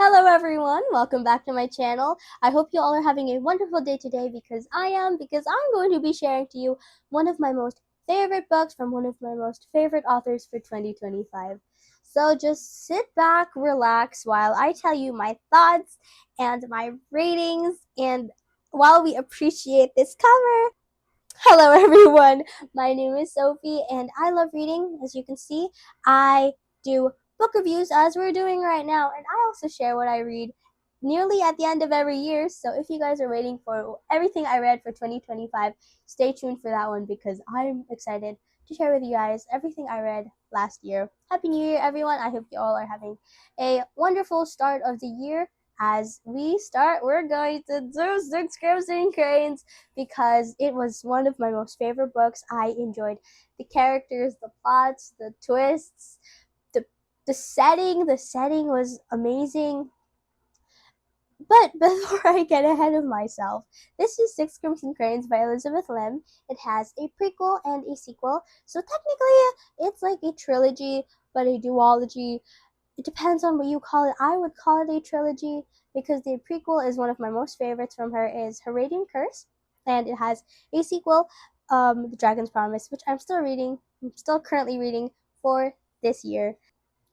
Hello everyone, welcome back to my channel. I hope you all are having a wonderful day today because I am, because I'm going to be sharing to you one of my most favorite books from one of my most favorite authors for 2025. So just sit back, relax while I tell you my thoughts and my ratings and while we appreciate this cover. Hello everyone, my name is Sophie and I love reading. As you can see, I do book reviews as we're doing right now, and I also share what I read nearly at the end of every year. So if you guys are waiting for everything I read for 2025, stay tuned for that one because I'm excited to share with you guys everything I read last year. Happy New Year everyone. I hope you all are having a wonderful start of the year. As we start, we're going to do Six Crimson Cranes because it was one of my most favorite books. I enjoyed the characters, the plots, the twists, the the setting. The setting was amazing. But before I get ahead of myself, this is Six Crimson Cranes by Elizabeth Lim. It has a prequel and a sequel, so technically it's like a trilogy, but a duology. It depends on what you call it. I would call it a trilogy because the prequel is one of my most favorites from her is Her Radiant Curse, and it has a sequel, The Dragon's Promise, which I'm still reading. I'm still currently reading for this year.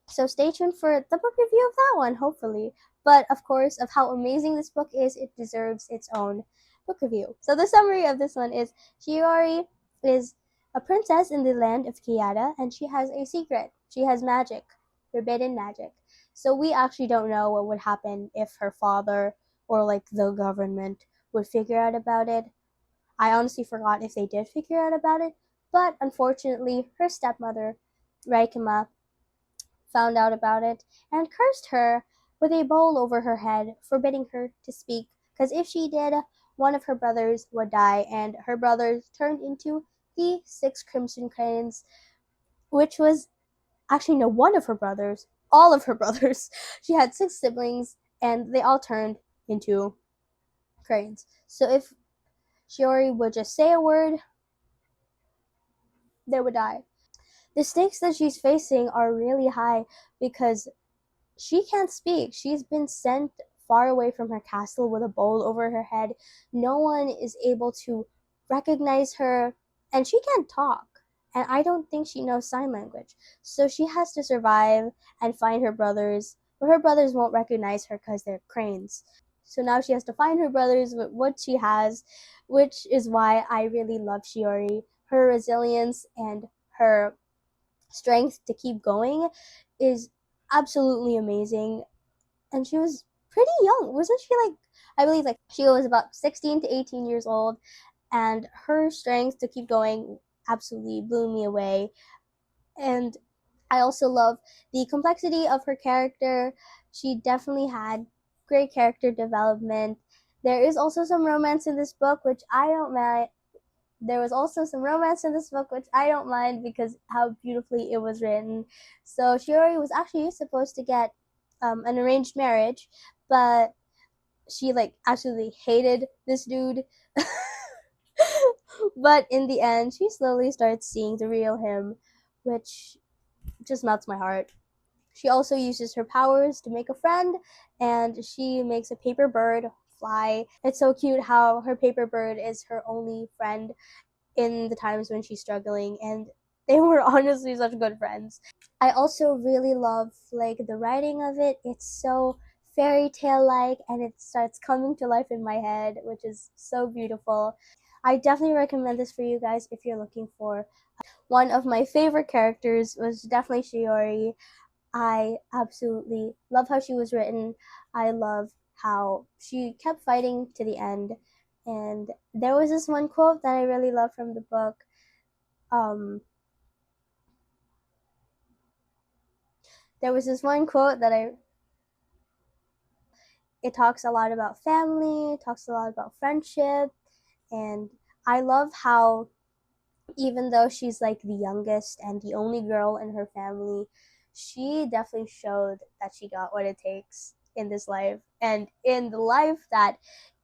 So stay tuned for the book review of that one, hopefully. But of course, of how amazing this book is, it deserves its own book review. So the summary of this one is Shiori is a princess in the land of Kiyada, and she has a secret. She has magic, forbidden magic. So we actually don't know what would happen if her father or like the government would figure out about it. I honestly forgot if they did figure out about it, but unfortunately, her stepmother, Raikima, found out about it and cursed her with a bowl over her head, forbidding her to speak, because if she did, one of her brothers would die, and her brothers turned into the Six Crimson Cranes, which was actually no one of her brothers, all of her brothers. She had six siblings, and they all turned into cranes. So if Shiori would just say a word, they would die. The stakes that she's facing are really high because she can't speak. She's been sent far away from her castle with a bowl over her head. No one is able to recognize her, and she can't talk. And I don't think she knows sign language. So she has to survive and find her brothers, but her brothers won't recognize her because they're cranes. So now she has to find her brothers with what she has, which is why I really love Shiori. Her resilience and her strength to keep going is absolutely amazing. And she was pretty young, wasn't she? Like, I believe like she was about 16 to 18 years old, and her strength to keep going absolutely blew me away. And I also love the complexity of her character. She definitely had great character development. There is also some romance in this book, which I don't mind. There was also some romance in this book, which I don't mind because how beautifully it was written. So Shiori was actually supposed to get an arranged marriage, but she like absolutely hated this dude. But in the end, she slowly starts seeing the real him, which just melts my heart. She also uses her powers to make a friend, and she makes a paper bird fly. It's so cute how her paper bird is her only friend in the times when she's struggling, and they were honestly such good friends. I also really love like the writing of it. It's so fairy tale like, and it starts coming to life in my head, which is so beautiful. I definitely recommend this for you guys if you're looking for one of my favorite characters was definitely Shiori. I absolutely love how she was written. I love how she kept fighting to the end. And there was this one quote that I really love from the book. Um, there was this one quote that it talks a lot about family, talks a lot about friendship, and I love how even though she's like the youngest and the only girl in her family, she definitely showed that she got what it takes in this life and in the life that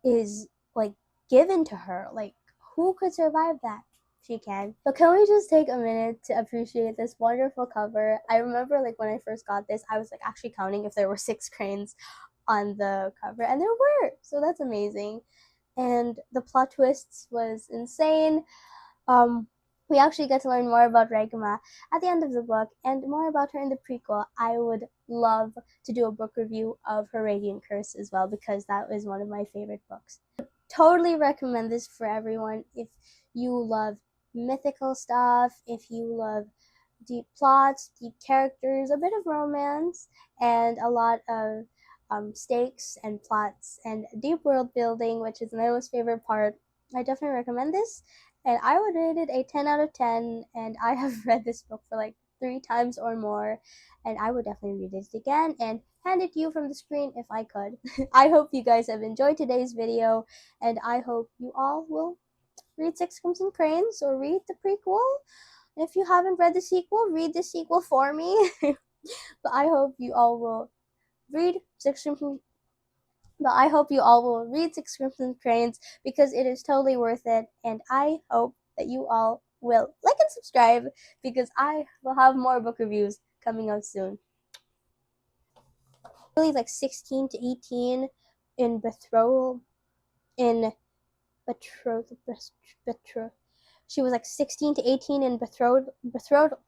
is like given to her. Like, who could survive that? She can. But can we just take a minute to appreciate this wonderful cover? I remember like when I first got this, I was like actually counting if there were six cranes. on the cover, and there were, so that's amazing. And the plot twists was insane. um we actually get to learn more about Regma at the end of the book and more about her in the prequel. I would love to do a book review of her Radiant Curse as well, because that was one of my favorite books. Totally recommend this for everyone if you love mythical stuff, if you love deep plots, deep characters, a bit of romance, and a lot of stakes and plots and deep world building, which is my most favorite part. I definitely recommend this, and I would rate it a 10 out of 10. And I have read this book for like 3 times or more, and I would definitely read it again and hand it to you from the screen if I could. I hope you guys have enjoyed today's video, and I hope you all will read Six Crimson Cranes or read the prequel. If you haven't read the sequel, read the sequel for me. But I hope you all will read Six Crimson. But I hope you all will read Six Crimson Cranes, because it is totally worth it. And I hope that you all will like and subscribe, because I will have more book reviews coming out soon. Really, like 16 to 18 in betrothal. In betrothal. She was like 16 to 18 in betrothal. Betrothing.